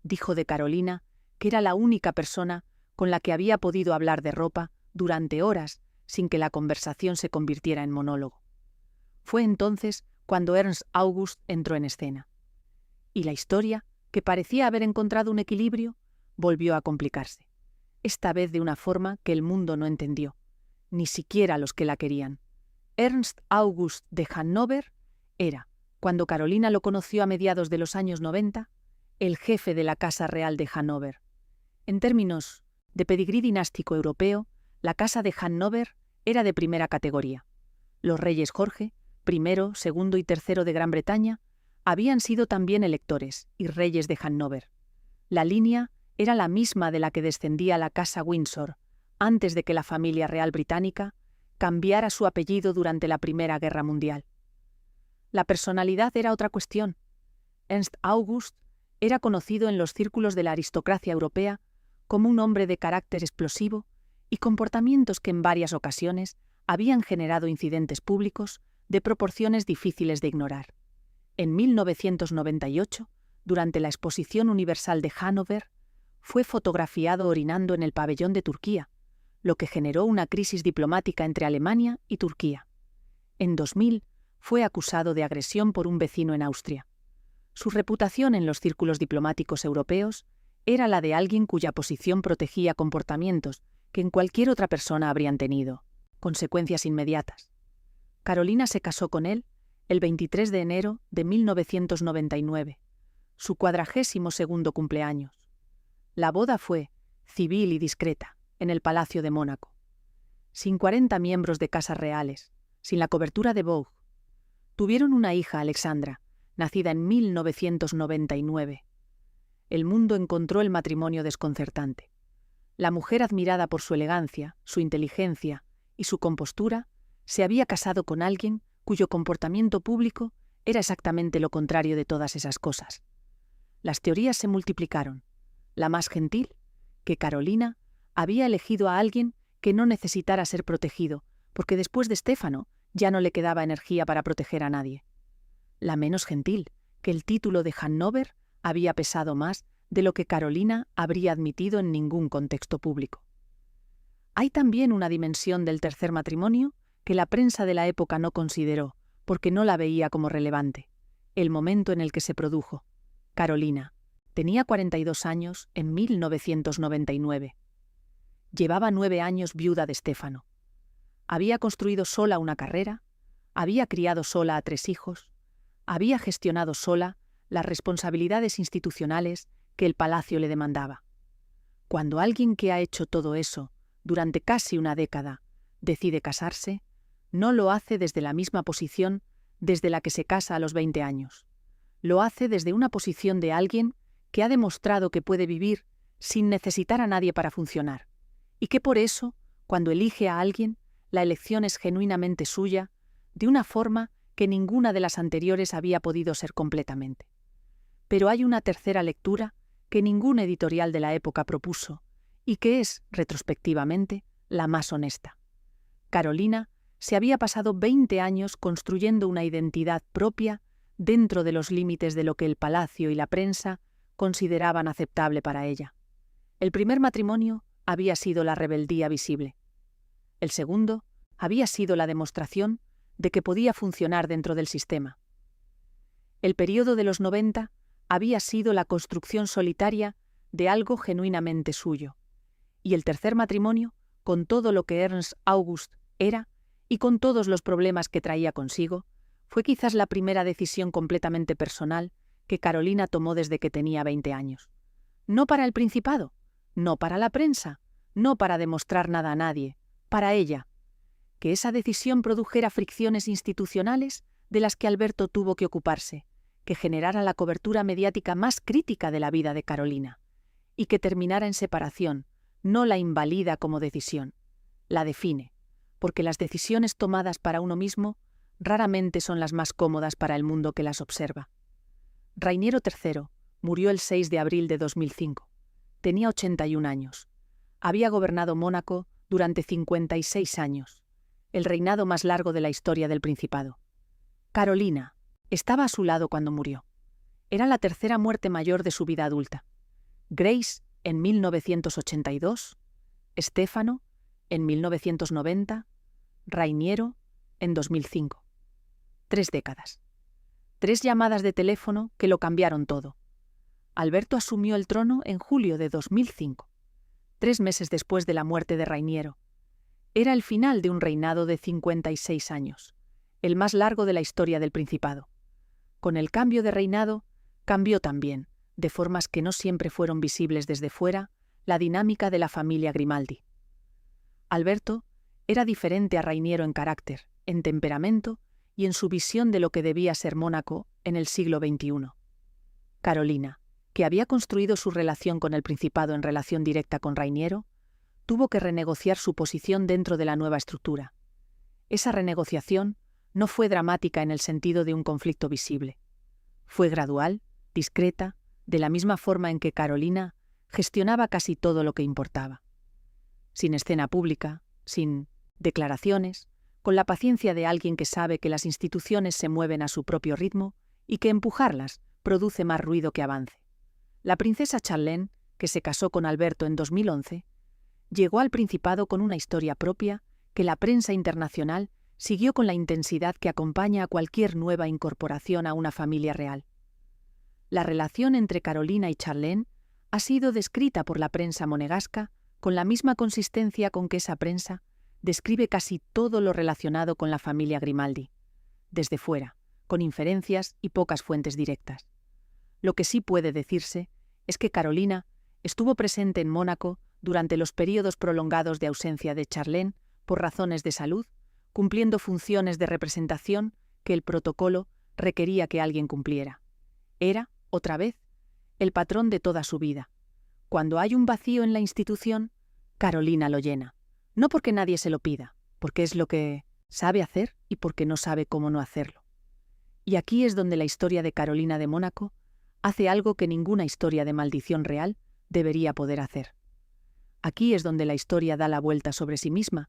dijo de Carolina que era la única persona con la que había podido hablar de ropa durante horas sin que la conversación se convirtiera en monólogo. Fue entonces cuando Ernst August entró en escena. Y la historia, que parecía haber encontrado un equilibrio, volvió a complicarse, esta vez de una forma que el mundo no entendió, ni siquiera los que la querían. Ernst August de Hannover era, cuando Carolina lo conoció a mediados de los años 90, el jefe de la Casa Real de Hannover. En términos de pedigrí dinástico europeo, la Casa de Hannover era de primera categoría. Los reyes Jorge, primero, segundo y tercero de Gran Bretaña, habían sido también electores y reyes de Hannover. La línea era la misma de la que descendía la Casa Windsor, antes de que la familia real británica cambiara su apellido durante la Primera Guerra Mundial. La personalidad era otra cuestión. Ernst August era conocido en los círculos de la aristocracia europea como un hombre de carácter explosivo y comportamientos que en varias ocasiones habían generado incidentes públicos de proporciones difíciles de ignorar. En 1998, durante la Exposición Universal de Hannover, fue fotografiado orinando en el pabellón de Turquía, lo que generó una crisis diplomática entre Alemania y Turquía. En 2000, fue acusado de agresión por un vecino en Austria. Su reputación en los círculos diplomáticos europeos era la de alguien cuya posición protegía comportamientos que en cualquier otra persona habrían tenido consecuencias inmediatas. Carolina se casó con él el 23 de enero de 1999, su 42º cumpleaños. La boda fue civil y discreta, en el Palacio de Mónaco, sin 40 miembros de casas reales, sin la cobertura de Vogue. Tuvieron una hija, Alexandra, nacida en 1999. El mundo encontró el matrimonio desconcertante. La mujer, admirada por su elegancia, su inteligencia y su compostura, se había casado con alguien cuyo comportamiento público era exactamente lo contrario de todas esas cosas. Las teorías se multiplicaron. La más gentil, que Carolina había elegido a alguien que no necesitara ser protegido, porque después de Stefano ya no le quedaba energía para proteger a nadie. La menos gentil, que el título de Hannover había pesado más de lo que Carolina habría admitido en ningún contexto público. Hay también una dimensión del tercer matrimonio que la prensa de la época no consideró, porque no la veía como relevante: el momento en el que se produjo. Carolina tenía 42 años en 1999. Llevaba 9 años viuda de Stefano. Había construido sola una carrera, había criado sola a 3 hijos, había gestionado sola las responsabilidades institucionales que el palacio le demandaba. Cuando alguien que ha hecho todo eso durante casi una década decide casarse, no lo hace desde la misma posición desde la que se casa a los 20 años. Lo hace desde una posición de alguien que ha demostrado que puede vivir sin necesitar a nadie para funcionar, y que por eso, cuando elige a alguien, la elección es genuinamente suya, de una forma que ninguna de las anteriores había podido ser completamente. Pero hay una tercera lectura que ningún editorial de la época propuso, y que es, retrospectivamente, la más honesta. Carolina se había pasado 20 años construyendo una identidad propia dentro de los límites de lo que el palacio y la prensa consideraban aceptable para ella. El primer matrimonio había sido la rebeldía visible. El segundo había sido la demostración de que podía funcionar dentro del sistema. El período de los 90 había sido la construcción solitaria de algo genuinamente suyo. Y el tercer matrimonio, con todo lo que Ernst August era y con todos los problemas que traía consigo, fue quizás la primera decisión completamente personal que Carolina tomó desde que tenía 20 años. No para el Principado, no para la prensa, no para demostrar nada a nadie, para ella. Que esa decisión produjera fricciones institucionales de las que Alberto tuvo que ocuparse, que generara la cobertura mediática más crítica de la vida de Carolina, y que terminara en separación, no la invalida como decisión, la define, porque las decisiones tomadas para uno mismo raramente son las más cómodas para el mundo que las observa. Rainiero III murió el 6 de abril de 2005. Tenía 81 años. Había gobernado Mónaco durante 56 años, el reinado más largo de la historia del Principado. Carolina estaba a su lado cuando murió. Era la tercera muerte mayor de su vida adulta. Grace en 1982, Stefano en 1990, Rainiero en 2005. 3 décadas. 3 llamadas de teléfono que lo cambiaron todo. Alberto asumió el trono en julio de 2005, 3 meses después de la muerte de Rainiero. Era el final de un reinado de 56 años, el más largo de la historia del Principado. Con el cambio de reinado, cambió también, de formas que no siempre fueron visibles desde fuera, la dinámica de la familia Grimaldi. Alberto era diferente a Rainiero en carácter, en temperamento y en su visión de lo que debía ser Mónaco en el siglo XXI. Carolina, que había construido su relación con el Principado en relación directa con Rainiero, tuvo que renegociar su posición dentro de la nueva estructura. Esa renegociación no fue dramática en el sentido de un conflicto visible. Fue gradual, discreta, de la misma forma en que Carolina gestionaba casi todo lo que importaba. Sin escena pública, sin declaraciones, con la paciencia de alguien que sabe que las instituciones se mueven a su propio ritmo y que empujarlas produce más ruido que avance. La princesa Charlene, que se casó con Alberto en 2011, llegó al Principado con una historia propia que la prensa internacional siguió con la intensidad que acompaña a cualquier nueva incorporación a una familia real. La relación entre Carolina y Charlene ha sido descrita por la prensa monegasca con la misma consistencia con que esa prensa describe casi todo lo relacionado con la familia Grimaldi, desde fuera, con inferencias y pocas fuentes directas. Lo que sí puede decirse es que Carolina estuvo presente en Mónaco durante los períodos prolongados de ausencia de Charlene por razones de salud, cumpliendo funciones de representación que el protocolo requería que alguien cumpliera. Era, otra vez, el patrón de toda su vida. Cuando hay un vacío en la institución, Carolina lo llena. No porque nadie se lo pida, porque es lo que sabe hacer y porque no sabe cómo no hacerlo. Y aquí es donde la historia de Carolina de Mónaco hace algo que ninguna historia de maldición real debería poder hacer. Aquí es donde la historia da la vuelta sobre sí misma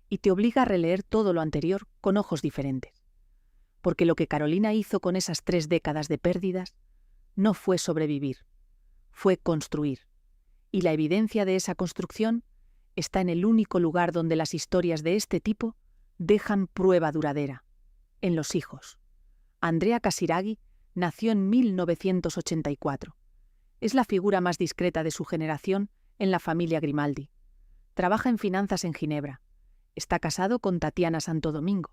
y te obliga a releer todo lo anterior con ojos diferentes. Porque lo que Carolina hizo con esas 3 décadas de pérdidas no fue sobrevivir, fue construir. Y la evidencia de esa construcción está en el único lugar donde las historias de este tipo dejan prueba duradera, en los hijos. Andrea Casiraghi nació en 1984. Es la figura más discreta de su generación en la familia Grimaldi. Trabaja en finanzas en Ginebra. Está casado con Tatiana Santo Domingo,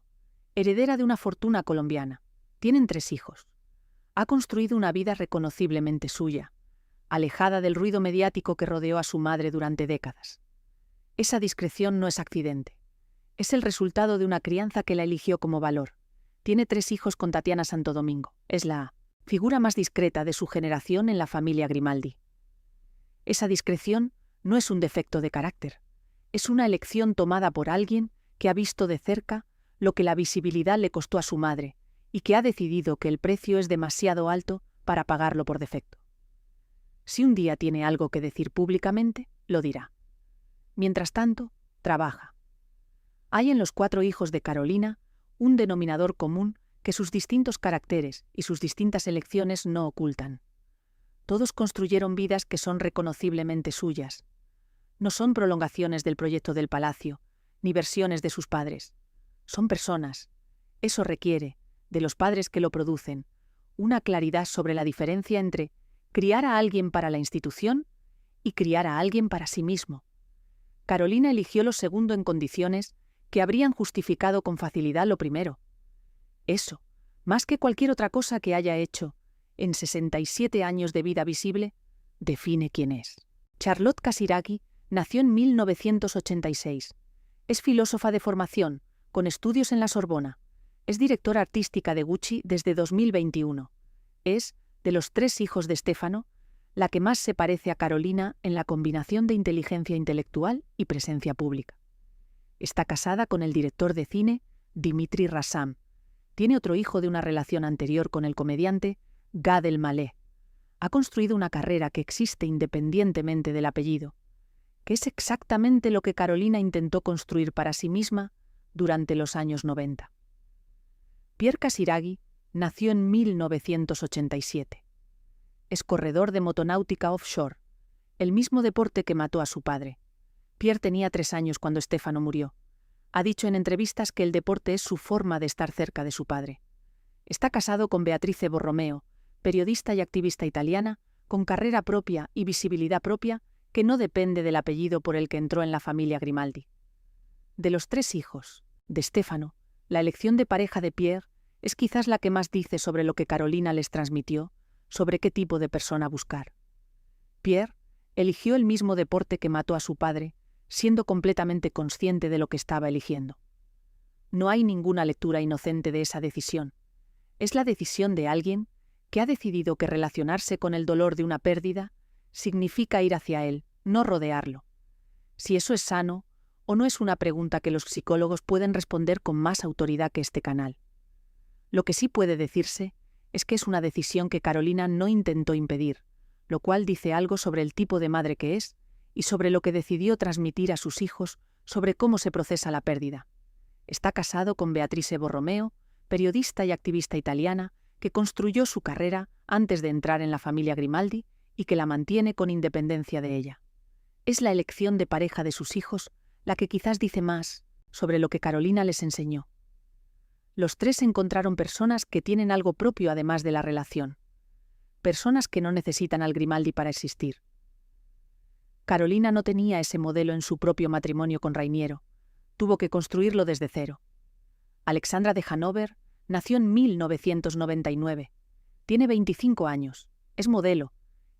heredera de una fortuna colombiana. Tienen 3 hijos. Ha construido una vida reconociblemente suya, alejada del ruido mediático que rodeó a su madre durante décadas. Esa discreción no es accidente. Es el resultado de una crianza que la eligió como valor. Tiene 3 hijos con Tatiana Santo Domingo. Es la figura más discreta de su generación en la familia Grimaldi. Esa discreción no es un defecto de carácter. Es una elección tomada por alguien que ha visto de cerca lo que la visibilidad le costó a su madre y que ha decidido que el precio es demasiado alto para pagarlo por defecto. Si un día tiene algo que decir públicamente, lo dirá. Mientras tanto, trabaja. Hay en los 4 hijos de Carolina un denominador común que sus distintos caracteres y sus distintas elecciones no ocultan. Todos construyeron vidas que son reconociblemente suyas. No son prolongaciones del proyecto del palacio, ni versiones de sus padres. Son personas. Eso requiere, de los padres que lo producen, una claridad sobre la diferencia entre criar a alguien para la institución y criar a alguien para sí mismo. Carolina eligió lo segundo en condiciones que habrían justificado con facilidad lo primero. Eso, más que cualquier otra cosa que haya hecho en 67 años de vida visible, define quién es. Charlotte Casiraghi nació en 1986. Es filósofa de formación, con estudios en la Sorbona. Es directora artística de Gucci desde 2021. Es, de los 3 hijos de Stefano, la que más se parece a Carolina en la combinación de inteligencia intelectual y presencia pública. Está casada con el director de cine Dimitri Rassam. Tiene otro hijo de una relación anterior con el comediante Gad Elmaleh. Ha construido una carrera que existe independientemente del apellido, que es exactamente lo que Carolina intentó construir para sí misma durante los años 90. Pierre Casiraghi nació en 1987. Es corredor de motonáutica offshore, el mismo deporte que mató a su padre. Pierre tenía 3 años cuando Stefano murió. Ha dicho en entrevistas que el deporte es su forma de estar cerca de su padre. Está casado con Beatrice Borromeo, periodista y activista italiana, con carrera propia y visibilidad propia, que no depende del apellido por el que entró en la familia Grimaldi. De los 3 hijos de Stefano, la elección de pareja de Pierre es quizás la que más dice sobre lo que Carolina les transmitió, sobre qué tipo de persona buscar. Pierre eligió el mismo deporte que mató a su padre, siendo completamente consciente de lo que estaba eligiendo. No hay ninguna lectura inocente de esa decisión. Es la decisión de alguien que ha decidido que relacionarse con el dolor de una pérdida significa ir hacia él, no rodearlo. Si eso es sano o no es una pregunta que los psicólogos pueden responder con más autoridad que este canal. Lo que sí puede decirse es que es una decisión que Carolina no intentó impedir, lo cual dice algo sobre el tipo de madre que es y sobre lo que decidió transmitir a sus hijos sobre cómo se procesa la pérdida. Está casado con Beatrice Borromeo, periodista y activista italiana, que construyó su carrera antes de entrar en la familia Grimaldi y que la mantiene con independencia de ella. Es la elección de pareja de sus hijos la que quizás dice más sobre lo que Carolina les enseñó. Los 3 encontraron personas que tienen algo propio además de la relación. Personas que no necesitan al Grimaldi para existir. Carolina no tenía ese modelo en su propio matrimonio con Rainiero. Tuvo que construirlo desde cero. Alexandra de Hanover nació en 1999. Tiene 25 años. Es modelo.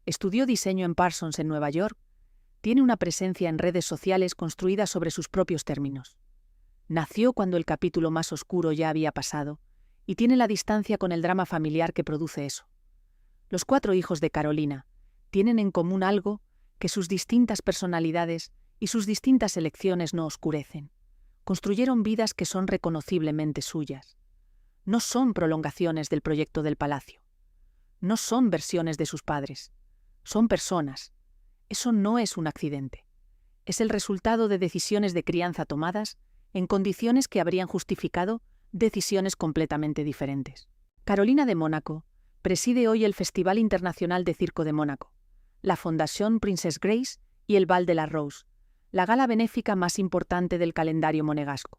Estudió diseño en Parsons en Nueva York. Tiene una presencia en redes sociales construida sobre sus propios términos. Nació cuando el capítulo más oscuro ya había pasado y tiene la distancia con el drama familiar que produce eso. Los 4 hijos de Carolina tienen en común algo que sus distintas personalidades y sus distintas elecciones no oscurecen. Construyeron vidas que son reconociblemente suyas. No son prolongaciones del proyecto del palacio. No son versiones de sus padres. Son personas. Eso no es un accidente. Es el resultado de decisiones de crianza tomadas en condiciones que habrían justificado decisiones completamente diferentes. Carolina de Mónaco preside hoy el Festival Internacional de Circo de Mónaco, la Fondation Princess Grace y el Bal de la Rose, la gala benéfica más importante del calendario monegasco.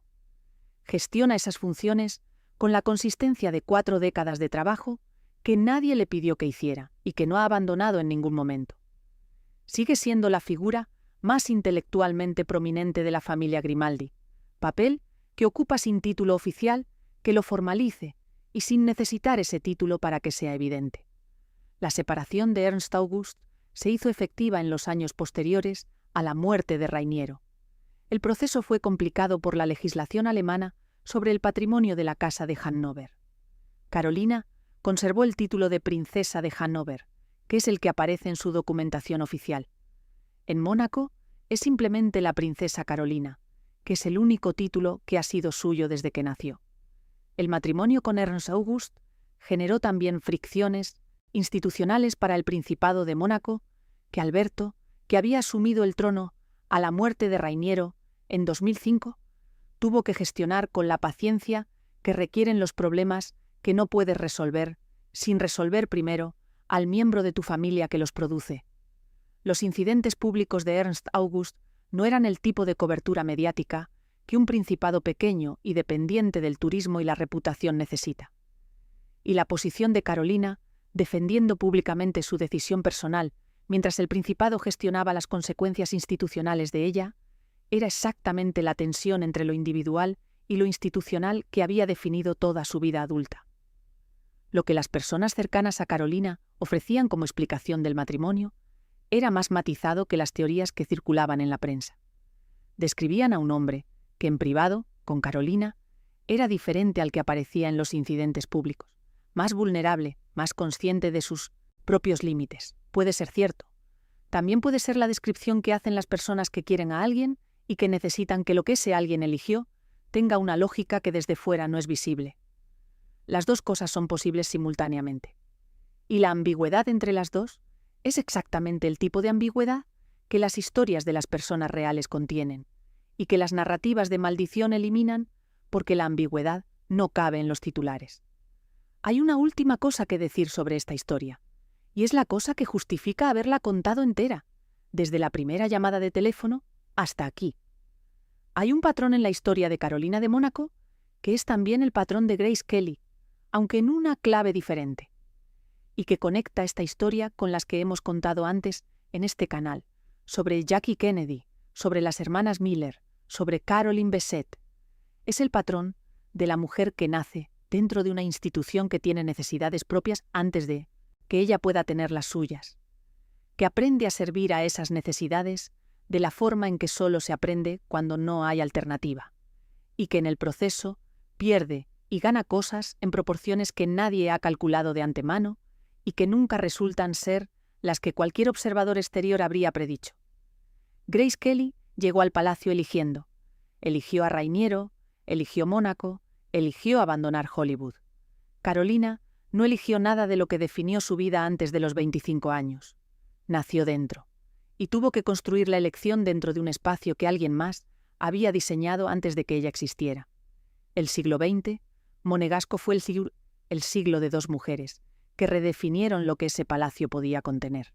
Gestiona esas funciones con la consistencia de 4 décadas de trabajo que nadie le pidió que hiciera y que no ha abandonado en ningún momento. Sigue siendo la figura más intelectualmente prominente de la familia Grimaldi, papel que ocupa sin título oficial, que lo formalice y sin necesitar ese título para que sea evidente. La separación de Ernst August se hizo efectiva en los años posteriores a la muerte de Rainiero. El proceso fue complicado por la legislación alemana sobre el patrimonio de la Casa de Hannover. Carolina conservó el título de princesa de Hannover, que es el que aparece en su documentación oficial. En Mónaco es simplemente la princesa Carolina, que es el único título que ha sido suyo desde que nació. El matrimonio con Ernst August generó también fricciones institucionales para el Principado de Mónaco, que Alberto, que había asumido el trono a la muerte de Rainiero en 2005, tuvo que gestionar con la paciencia que requieren los problemas que no puedes resolver sin resolver primero al miembro de tu familia que los produce. Los incidentes públicos de Ernst August no eran el tipo de cobertura mediática que un principado pequeño y dependiente del turismo y la reputación necesita. Y la posición de Carolina, defendiendo públicamente su decisión personal mientras el principado gestionaba las consecuencias institucionales de ella, era exactamente la tensión entre lo individual y lo institucional que había definido toda su vida adulta. Lo que las personas cercanas a Carolina ofrecían como explicación del matrimonio era más matizado que las teorías que circulaban en la prensa. Describían a un hombre que en privado, con Carolina, era diferente al que aparecía en los incidentes públicos, más vulnerable, más consciente de sus propios límites. Puede ser cierto. También puede ser la descripción que hacen las personas que quieren a alguien y que necesitan que lo que ese alguien eligió tenga una lógica que desde fuera no es visible. Las dos cosas son posibles simultáneamente. Y la ambigüedad entre las dos es exactamente el tipo de ambigüedad que las historias de las personas reales contienen y que las narrativas de maldición eliminan porque la ambigüedad no cabe en los titulares. Hay una última cosa que decir sobre esta historia, y es la cosa que justifica haberla contado entera, desde la primera llamada de teléfono hasta aquí. Hay un patrón en la historia de Carolina de Mónaco que es también el patrón de Grace Kelly, aunque en una clave diferente, y que conecta esta historia con las que hemos contado antes en este canal, sobre Jackie Kennedy, sobre las hermanas Miller, sobre Carolyn Bessette. Es el patrón de la mujer que nace dentro de una institución que tiene necesidades propias antes de que ella pueda tener las suyas, que aprende a servir a esas necesidades de la forma en que solo se aprende cuando no hay alternativa, y que en el proceso pierde y gana cosas en proporciones que nadie ha calculado de antemano y que nunca resultan ser las que cualquier observador exterior habría predicho. Grace Kelly llegó al palacio eligiendo. Eligió a Rainiero, eligió Mónaco, eligió abandonar Hollywood. Carolina no eligió nada de lo que definió su vida antes de los 25 años. Nació dentro, y tuvo que construir la elección dentro de un espacio que alguien más había diseñado antes de que ella existiera. El siglo XX, Monegasco fue el siglo de dos mujeres, que redefinieron lo que ese palacio podía contener.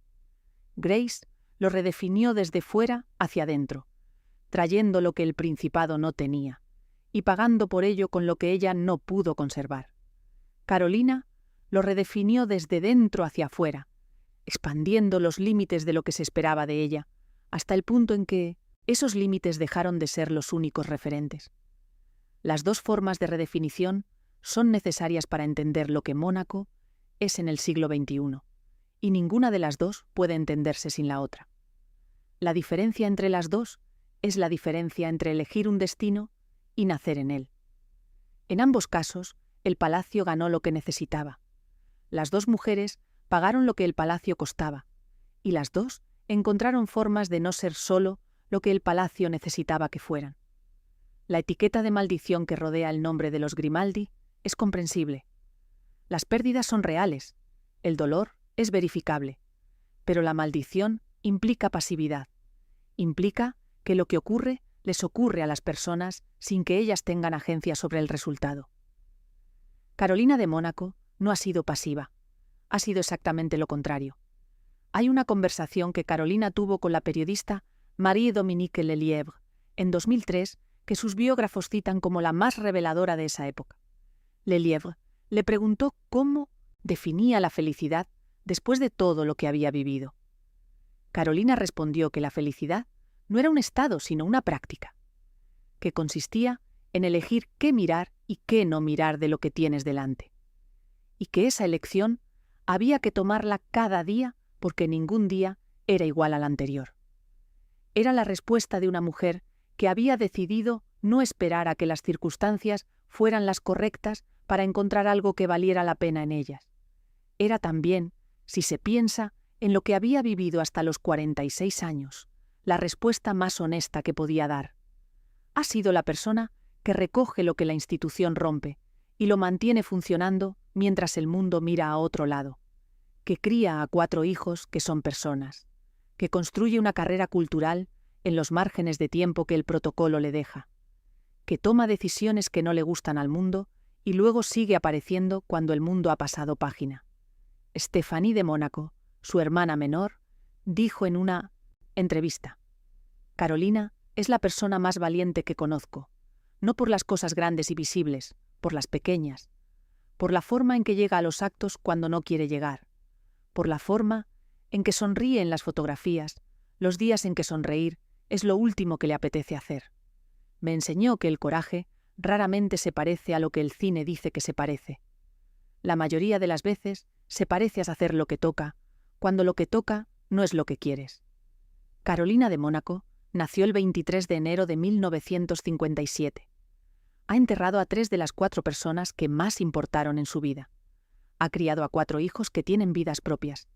Grace lo redefinió desde fuera hacia adentro, trayendo lo que el Principado no tenía, y pagando por ello con lo que ella no pudo conservar. Carolina lo redefinió desde dentro hacia afuera, expandiendo los límites de lo que se esperaba de ella, hasta el punto en que esos límites dejaron de ser los únicos referentes. Las dos formas de redefinición son necesarias para entender lo que Mónaco es en el siglo XXI, y ninguna de las dos puede entenderse sin la otra. La diferencia entre las dos es la diferencia entre elegir un destino y nacer en él. En ambos casos, el palacio ganó lo que necesitaba. Las dos mujeres pagaron lo que el palacio costaba, y las dos encontraron formas de no ser solo lo que el palacio necesitaba que fueran. La etiqueta de maldición que rodea el nombre de los Grimaldi es comprensible. Las pérdidas son reales, el dolor es verificable, pero la maldición implica pasividad. Implica que lo que ocurre les ocurre a las personas sin que ellas tengan agencia sobre el resultado. Carolina de Mónaco no ha sido pasiva, ha sido exactamente lo contrario. Hay una conversación que Carolina tuvo con la periodista Marie-Dominique Lelièvre en 2003 que sus biógrafos citan como la más reveladora de esa época. Lelièvre le preguntó cómo definía la felicidad después de todo lo que había vivido. Carolina respondió que la felicidad no era un estado, sino una práctica, que consistía en elegir qué mirar y qué no mirar de lo que tienes delante, y que esa elección había que tomarla cada día porque ningún día era igual al anterior. Era la respuesta de una mujer que había decidido no esperar a que las circunstancias fueran las correctas para encontrar algo que valiera la pena en ellas. Era también, si se piensa en lo que había vivido hasta los 46 años, la respuesta más honesta que podía dar. Ha sido la persona que recoge lo que la institución rompe y lo mantiene funcionando mientras el mundo mira a otro lado, que cría a 4 hijos que son personas, que construye una carrera cultural en los márgenes de tiempo que el protocolo le deja, que toma decisiones que no le gustan al mundo y luego sigue apareciendo cuando el mundo ha pasado página. Stéphanie de Mónaco, su hermana menor, dijo en una entrevista: «Carolina es la persona más valiente que conozco, no por las cosas grandes y visibles, por las pequeñas, por la forma en que llega a los actos cuando no quiere llegar, por la forma en que sonríe en las fotografías, los días en que sonreír es lo último que le apetece hacer. Me enseñó que el coraje raramente se parece a lo que el cine dice que se parece. La mayoría de las veces se parece a hacer lo que toca, cuando lo que toca no es lo que quieres». Carolina de Mónaco nació el 23 de enero de 1957. Ha enterrado a 3 de las 4 personas que más importaron en su vida. Ha criado a 4 hijos que tienen vidas propias.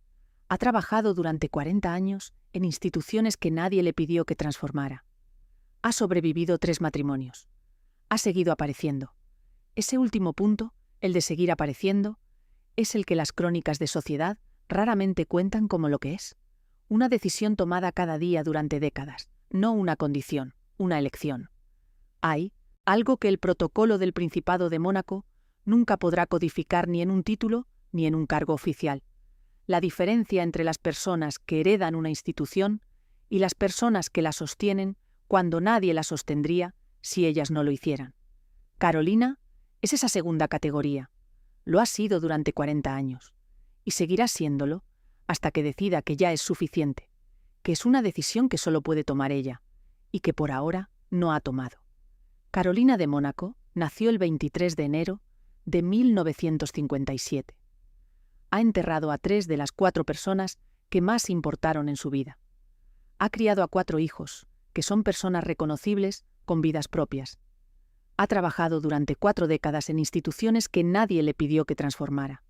Ha trabajado durante 40 años en instituciones que nadie le pidió que transformara. Ha sobrevivido 3 matrimonios. Ha seguido apareciendo. Ese último punto, el de seguir apareciendo, es el que las crónicas de sociedad raramente cuentan como lo que es. Una decisión tomada cada día durante décadas, no una condición, una elección. Hay algo que el protocolo del Principado de Mónaco nunca podrá codificar ni en un título ni en un cargo oficial. La diferencia entre las personas que heredan una institución y las personas que la sostienen cuando nadie la sostendría si ellas no lo hicieran. Carolina es esa segunda categoría. Lo ha sido durante 40 años. Y seguirá siéndolo hasta que decida que ya es suficiente, que es una decisión que solo puede tomar ella, y que por ahora no ha tomado. Carolina de Mónaco nació el 23 de enero de 1957. Ha enterrado a 3 de las 4 personas que más importaron en su vida. Ha criado a 4 hijos, que son personas reconocibles con vidas propias. Ha trabajado durante 4 décadas en instituciones que nadie le pidió que transformara.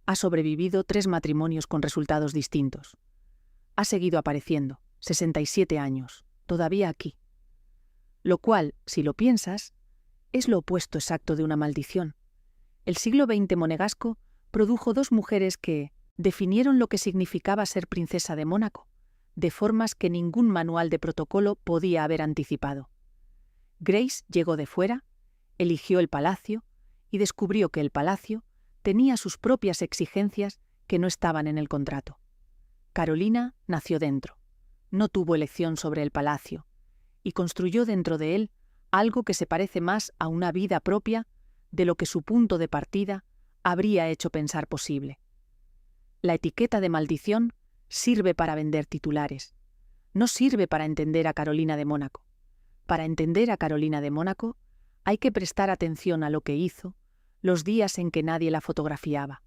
Ha sobrevivido 3 matrimonios con resultados distintos. Ha seguido apareciendo, 67 años, todavía aquí. Lo cual, si lo piensas, es lo opuesto exacto de una maldición. El siglo XX monegasco produjo 2 mujeres que definieron lo que significaba ser princesa de Mónaco, de formas que ningún manual de protocolo podía haber anticipado. Grace llegó de fuera, eligió el palacio y descubrió que el palacio tenía sus propias exigencias que no estaban en el contrato. Carolina nació dentro, no tuvo elección sobre el palacio, y construyó dentro de él algo que se parece más a una vida propia de lo que su punto de partida habría hecho pensar posible. La etiqueta de maldición sirve para vender titulares, no sirve para entender a Carolina de Mónaco. Para entender a Carolina de Mónaco hay que prestar atención a lo que hizo, los días en que nadie la fotografiaba,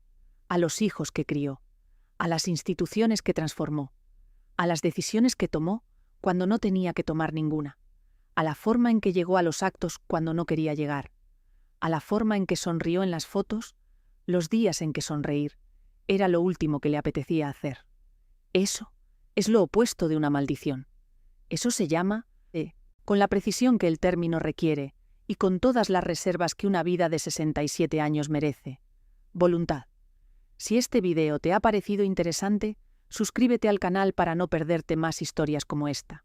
a los hijos que crió, a las instituciones que transformó, a las decisiones que tomó cuando no tenía que tomar ninguna, a la forma en que llegó a los actos cuando no quería llegar, a la forma en que sonrió en las fotos, los días en que sonreír era lo último que le apetecía hacer. Eso es lo opuesto de una maldición. Eso se llama, con la precisión que el término requiere y con todas las reservas que una vida de 67 años merece, voluntad. Si este video te ha parecido interesante, suscríbete al canal para no perderte más historias como esta.